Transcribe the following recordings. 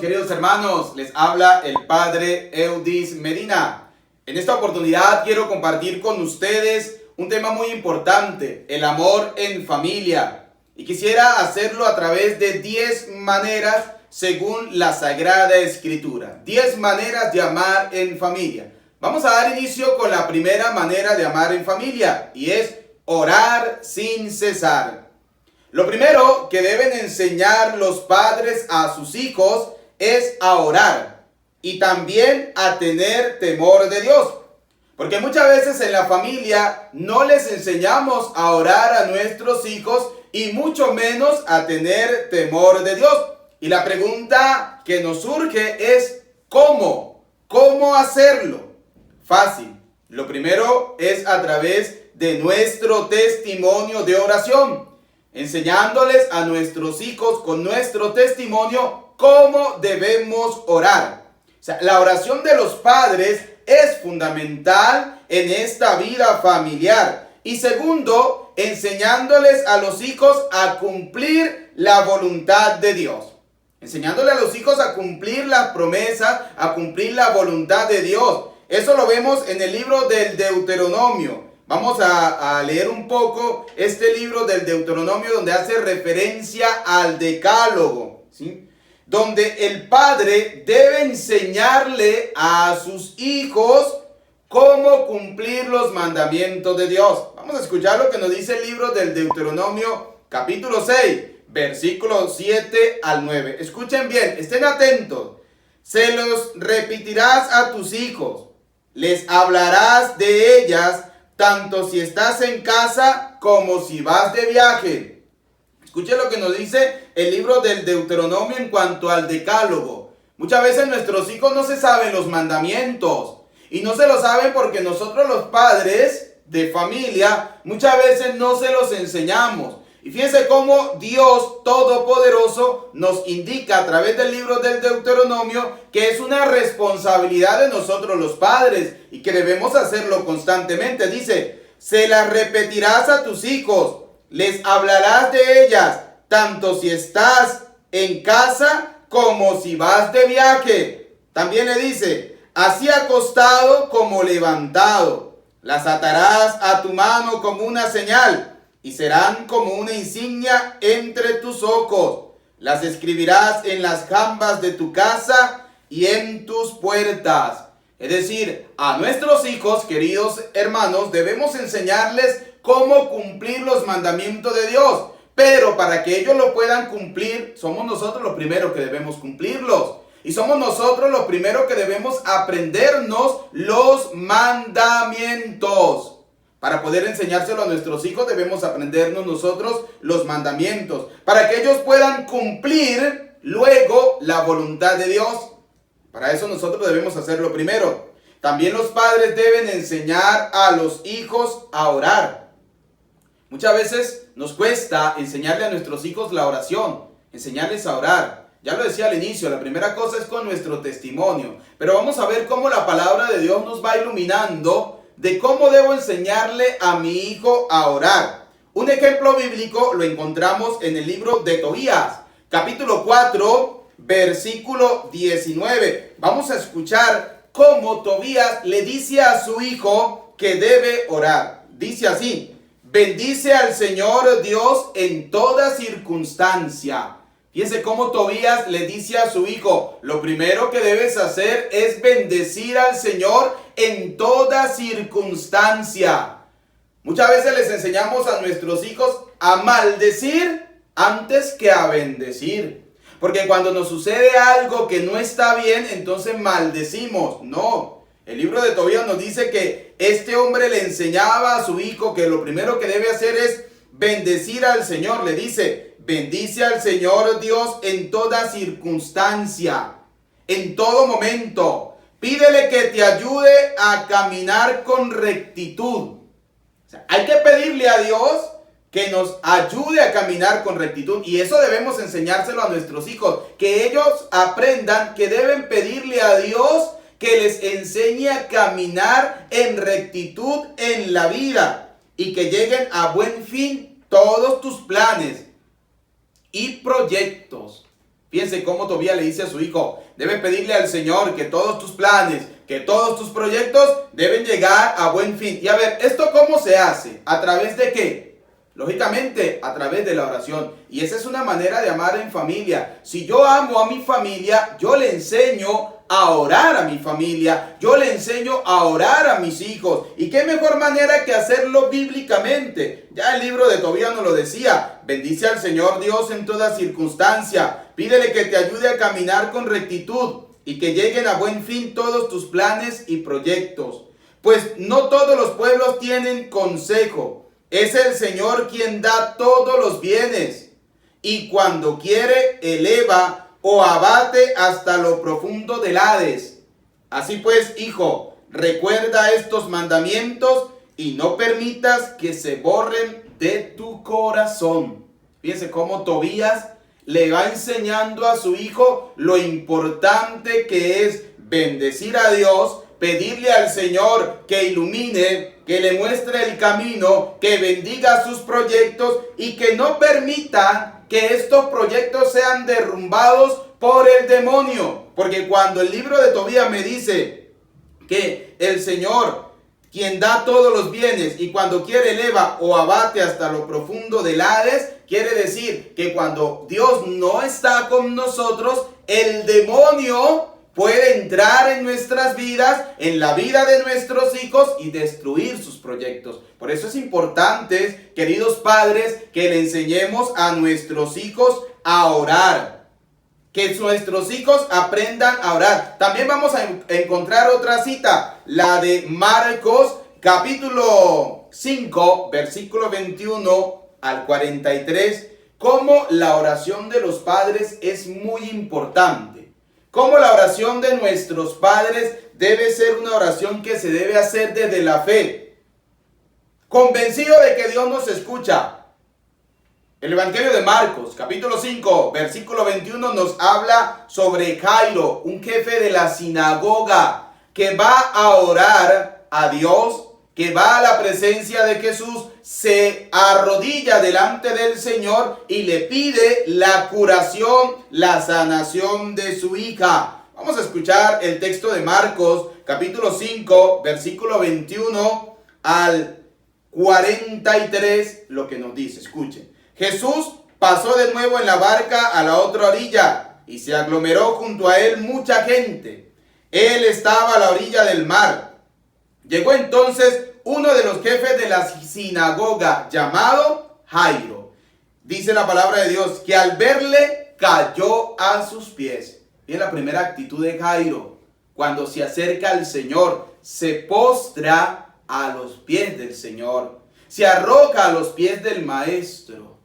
Queridos hermanos, les habla el Padre Eudis Medina. En esta oportunidad quiero compartir con ustedes un tema muy importante, el amor en familia. Y quisiera hacerlo a través de 10 maneras según la Sagrada Escritura. 10 maneras de amar en familia. Vamos a dar inicio con la primera manera de amar en familia y es orar sin cesar. Lo primero que deben enseñar los padres a sus hijos es a orar y también a tener temor de Dios. Porque muchas veces en la familia no les enseñamos a orar a nuestros hijos y mucho menos a tener temor de Dios. Y la pregunta que nos surge es ¿cómo? ¿Cómo hacerlo? Fácil. Lo primero es a través de nuestro testimonio de oración, enseñándoles a nuestros hijos con nuestro testimonio cómo debemos orar. O sea, la oración de los padres es fundamental en esta vida familiar. Y segundo, enseñándoles a los hijos a cumplir la voluntad de Dios. Enseñándole a los hijos a cumplir las promesas, a cumplir la voluntad de Dios. Eso lo vemos en el libro del Deuteronomio. Vamos a leer un poco este libro del Deuteronomio donde hace referencia al decálogo, ¿sí? Donde el padre debe enseñarle a sus hijos cómo cumplir los mandamientos de Dios. Vamos a escuchar lo que nos dice el libro del Deuteronomio, capítulo 6, versículos 7 al 9. Escuchen bien, estén atentos. Se los repetirás a tus hijos, les hablarás de ellas, tanto si estás en casa como si vas de viaje. Escuchen lo que nos dice el libro del Deuteronomio en cuanto al decálogo. Muchas veces nuestros hijos no se saben los mandamientos. Y no se lo saben porque nosotros los padres de familia muchas veces no se los enseñamos. Y fíjense cómo Dios Todopoderoso nos indica a través del libro del Deuteronomio que es una responsabilidad de nosotros los padres y que debemos hacerlo constantemente. Dice, se las repetirás a tus hijos, les hablarás de ellas, tanto si estás en casa como si vas de viaje. También le dice, así acostado como levantado, las atarás a tu mano como una señal y serán como una insignia entre tus ojos. Las escribirás en las jambas de tu casa y en tus puertas. Es decir, a nuestros hijos, queridos hermanos, debemos enseñarles cómo cumplir los mandamientos de Dios. Pero para que ellos lo puedan cumplir, somos nosotros los primeros que debemos cumplirlos. Y somos nosotros los primeros que debemos aprendernos los mandamientos. Para poder enseñárselo a nuestros hijos debemos aprendernos nosotros los mandamientos. Para que ellos puedan cumplir luego la voluntad de Dios. Para eso nosotros debemos hacerlo primero. También los padres deben enseñar a los hijos a orar. Muchas veces nos cuesta enseñarle a nuestros hijos la oración, enseñarles a orar. Ya lo decía al inicio, la primera cosa es con nuestro testimonio. Pero vamos a ver cómo la palabra de Dios nos va iluminando de cómo debo enseñarle a mi hijo a orar. Un ejemplo bíblico lo encontramos en el libro de Tobías, capítulo 4, versículo 19. Vamos a escuchar cómo Tobías le dice a su hijo que debe orar. Dice así, bendice al Señor Dios en toda circunstancia. Fíjense cómo Tobías le dice a su hijo, lo primero que debes hacer es bendecir al Señor en toda circunstancia. Muchas veces les enseñamos a nuestros hijos a maldecir antes que a bendecir. Porque cuando nos sucede algo que no está bien, entonces maldecimos. No, el libro de Tobías nos dice que este hombre le enseñaba a su hijo que lo primero que debe hacer es bendecir al Señor. Le dice, bendice al Señor Dios en toda circunstancia, en todo momento. Pídele que te ayude a caminar con rectitud. O sea, hay que pedirle a Dios que nos ayude a caminar con rectitud. Y eso debemos enseñárselo a nuestros hijos. Que ellos aprendan que deben pedirle a Dios que les enseñe a caminar en rectitud en la vida. Y que lleguen a buen fin todos tus planes y proyectos. Fíjense cómo Tobías le dice a su hijo, debes pedirle al Señor que todos tus planes, que todos tus proyectos deben llegar a buen fin. Y a ver, ¿esto cómo se hace? ¿A través de qué? Lógicamente, a través de la oración. Y esa es una manera de amar en familia. Si yo amo a mi familia, yo le enseño a orar a mi familia. Yo le enseño a orar a mis hijos. ¿Y qué mejor manera que hacerlo bíblicamente? Ya el libro de Tobías nos lo decía. Bendice al Señor Dios en toda circunstancia. Pídele que te ayude a caminar con rectitud y que lleguen a buen fin todos tus planes y proyectos. Pues no todos los pueblos tienen consejo. Es el Señor quien da todos los bienes y cuando quiere eleva o abate hasta lo profundo del Hades. Así pues, hijo, recuerda estos mandamientos y no permitas que se borren de tu corazón. Fíjense cómo Tobías le va enseñando a su hijo lo importante que es bendecir a Dios, pedirle al Señor que ilumine, que le muestre el camino, que bendiga sus proyectos y que no permita que estos proyectos sean derrumbados por el demonio. Porque cuando el libro de Tobías me dice que el Señor, quien da todos los bienes y cuando quiere eleva o abate hasta lo profundo del Hades, quiere decir que cuando Dios no está con nosotros, el demonio puede entrar en nuestras vidas, en la vida de nuestros hijos y destruir sus proyectos. Por eso es importante, queridos padres, que le enseñemos a nuestros hijos a orar. Que nuestros hijos aprendan a orar. También vamos a encontrar otra cita, la de Marcos, capítulo 5, versículo 21 al 43, cómo la oración de los padres es muy importante. Cómo la oración de nuestros padres debe ser una oración que se debe hacer desde la fe, convencido de que Dios nos escucha. El Evangelio de Marcos, capítulo 5, versículo 21, nos habla sobre Jairo, un jefe de la sinagoga, que va a orar a Dios, que va a la presencia de Jesús, se arrodilla delante del Señor y le pide la curación, la sanación de su hija. Vamos a escuchar el texto de Marcos, capítulo 5, versículo 21 al 43, lo que nos dice. Escuchen. Jesús pasó de nuevo en la barca a la otra orilla y se aglomeró junto a él mucha gente. Él estaba a la orilla del mar. Llegó entonces uno de los jefes de la sinagoga llamado Jairo. Dice la palabra de Dios que al verle cayó a sus pies. Y es la primera actitud de Jairo. Cuando se acerca al Señor, se postra a los pies del Señor. Se arroja a los pies del Maestro.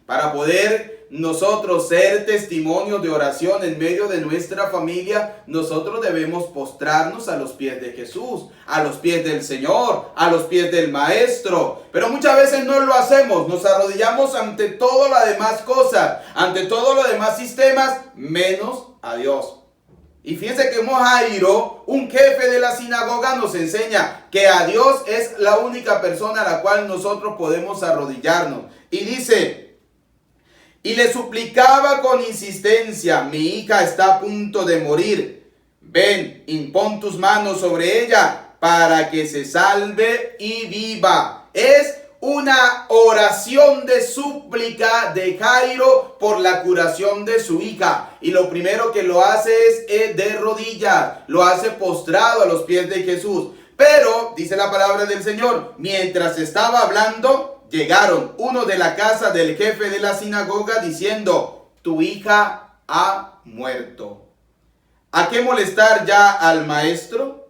Para poder nosotros ser testimonios de oración en medio de nuestra familia, nosotros debemos postrarnos a los pies de Jesús, a los pies del Señor, a los pies del Maestro. Pero muchas veces no lo hacemos, nos arrodillamos ante todas las demás cosas, ante todos los demás sistemas, menos a Dios. Y fíjense que Jairo, un jefe de la sinagoga, nos enseña que a Dios es la única persona a la cual nosotros podemos arrodillarnos. Y dice: y le suplicaba con insistencia, mi hija está a punto de morir. Ven, impón tus manos sobre ella para que se salve y viva. Es una oración de súplica de Jairo por la curación de su hija. Y lo primero que lo hace es de rodillas, lo hace postrado a los pies de Jesús. Pero, dice la palabra del Señor, mientras estaba hablando, llegaron uno de la casa del jefe de la sinagoga diciendo: tu hija ha muerto. ¿A qué molestar ya al maestro?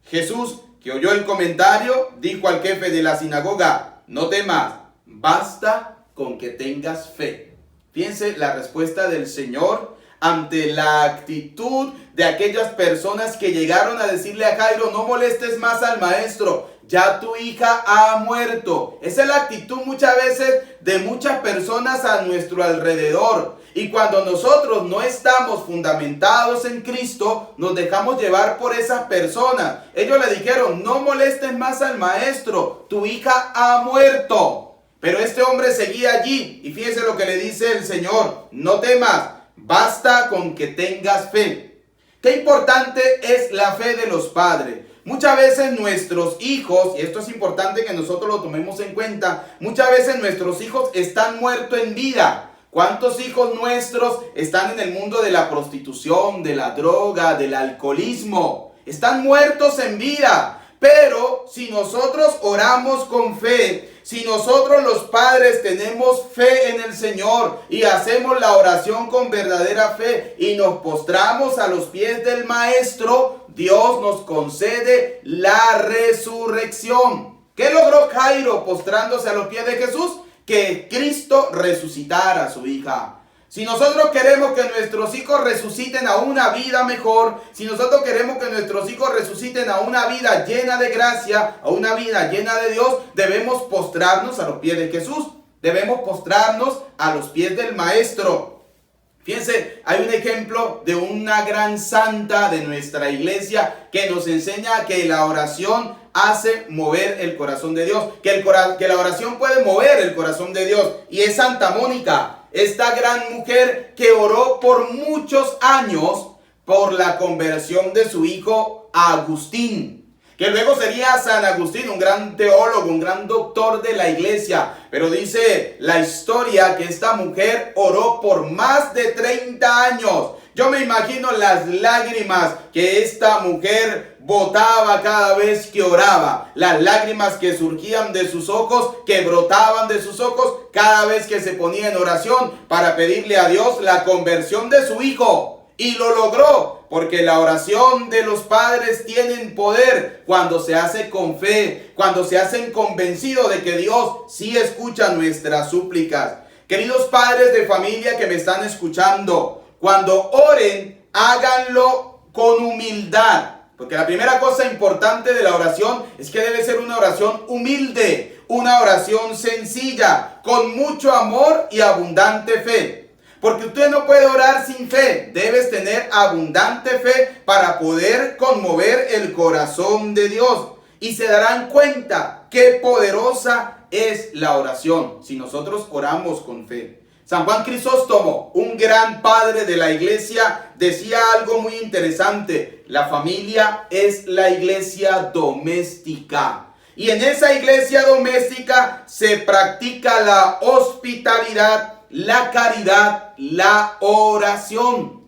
Jesús, que oyó el comentario, dijo al jefe de la sinagoga: no temas, basta con que tengas fe. Fíjense la respuesta del Señor ante la actitud de aquellas personas que llegaron a decirle a Jairo: no molestes más al maestro, ya tu hija ha muerto. Esa es la actitud muchas veces de muchas personas a nuestro alrededor. Y cuando nosotros no estamos fundamentados en Cristo, nos dejamos llevar por esas personas. Ellos le dijeron: no molestes más al maestro, tu hija ha muerto. Pero este hombre seguía allí. Y fíjense lo que le dice el Señor: no temas, basta con que tengas fe. Qué importante es la fe de los padres. Muchas veces nuestros hijos, y esto es importante que nosotros lo tomemos en cuenta, muchas veces nuestros hijos están muertos en vida. ¿Cuántos hijos nuestros están en el mundo de la prostitución, de la droga, del alcoholismo? Están muertos en vida. Pero si nosotros oramos con fe, si nosotros los padres tenemos fe en el Señor y hacemos la oración con verdadera fe y nos postramos a los pies del Maestro, Dios nos concede la resurrección. ¿Qué logró Jairo postrándose a los pies de Jesús? Que Cristo resucitara a su hija. Si nosotros queremos que nuestros hijos resuciten a una vida mejor, si nosotros queremos que nuestros hijos resuciten a una vida llena de gracia, a una vida llena de Dios, debemos postrarnos a los pies de Jesús. Debemos postrarnos a los pies del Maestro. Fíjense, hay un ejemplo de una gran santa de nuestra iglesia que nos enseña que la oración hace mover el corazón de Dios, que la oración puede mover el corazón de Dios, y es Santa Mónica. Esta gran mujer que oró por muchos años por la conversión de su hijo Agustín, que luego sería San Agustín, un gran teólogo, un gran doctor de la iglesia. Pero dice la historia que esta mujer oró por más de 30 años. Yo me imagino las lágrimas que esta mujer botaba cada vez que oraba, las lágrimas que surgían de sus ojos, que brotaban de sus ojos cada vez que se ponía en oración para pedirle a Dios la conversión de su hijo. Y lo logró, porque la oración de los padres tiene poder cuando se hace con fe, cuando se hacen convencidos de que Dios sí escucha nuestras súplicas. Queridos padres de familia que me están escuchando, cuando oren, háganlo con humildad. Porque la primera cosa importante de la oración es que debe ser una oración humilde, una oración sencilla, con mucho amor y abundante fe. Porque usted no puede orar sin fe, debes tener abundante fe para poder conmover el corazón de Dios. Y se darán cuenta qué poderosa es la oración si nosotros oramos con fe. San Juan Crisóstomo, un gran padre de la iglesia, decía algo muy interesante: la familia es la iglesia doméstica. Y en esa iglesia doméstica se practica la hospitalidad, la caridad, la oración.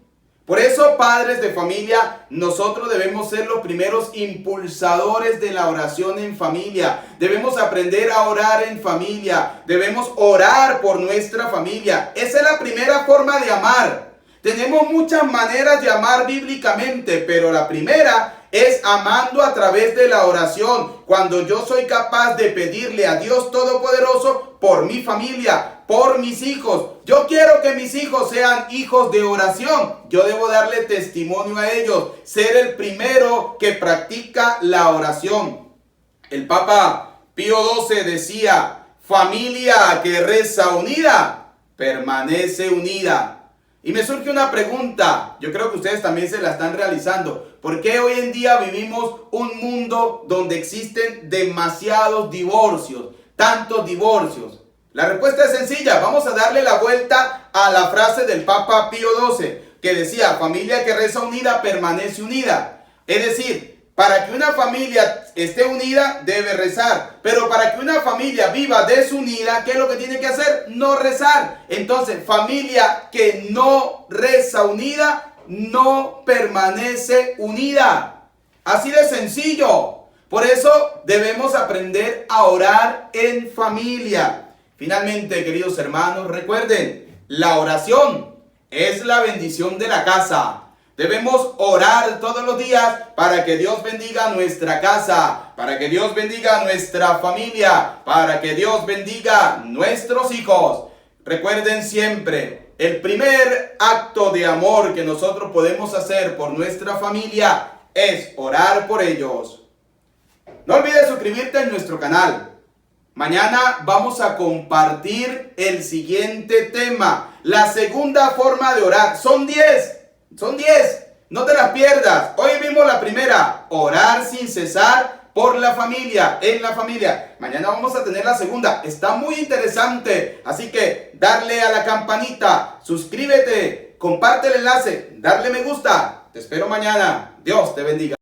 Por eso, padres de familia, nosotros debemos ser los primeros impulsadores de la oración en familia. Debemos aprender a orar en familia. Debemos orar por nuestra familia. Esa es la primera forma de amar. Tenemos muchas maneras de amar bíblicamente, pero la primera es amando a través de la oración. Cuando yo soy capaz de pedirle a Dios Todopoderoso por mi familia, por mis hijos. Yo quiero que mis hijos sean hijos de oración. Yo debo darle testimonio a ellos, ser el primero que practica la oración. El Papa Pío XII decía: familia que reza unida, permanece unida. Y me surge una pregunta, yo creo que ustedes también se la están realizando. ¿Por qué hoy en día vivimos un mundo donde existen demasiados divorcios, tantos divorcios? La respuesta es sencilla. Vamos a darle la vuelta a la frase del Papa Pío XII, que decía: familia que reza unida, permanece unida. Es decir, para que una familia esté unida, debe rezar. Pero para que una familia viva desunida, ¿qué es lo que tiene que hacer? No rezar. Entonces, familia que no reza unida, no permanece unida. Así de sencillo. Por eso debemos aprender a orar en familia. Finalmente, queridos hermanos, recuerden, la oración es la bendición de la casa. Debemos orar todos los días para que Dios bendiga nuestra casa, para que Dios bendiga nuestra familia, para que Dios bendiga nuestros hijos. Recuerden siempre, el primer acto de amor que nosotros podemos hacer por nuestra familia es orar por ellos. No olvides suscribirte en nuestro canal. Mañana vamos a compartir el siguiente tema, la segunda forma de orar. Son 10. No te las pierdas. Hoy vimos la primera, orar sin cesar por la familia, en la familia. Mañana vamos a tener la segunda. Está muy interesante. Así que darle a la campanita, suscríbete, comparte el enlace, darle me gusta. Te espero mañana. Dios te bendiga.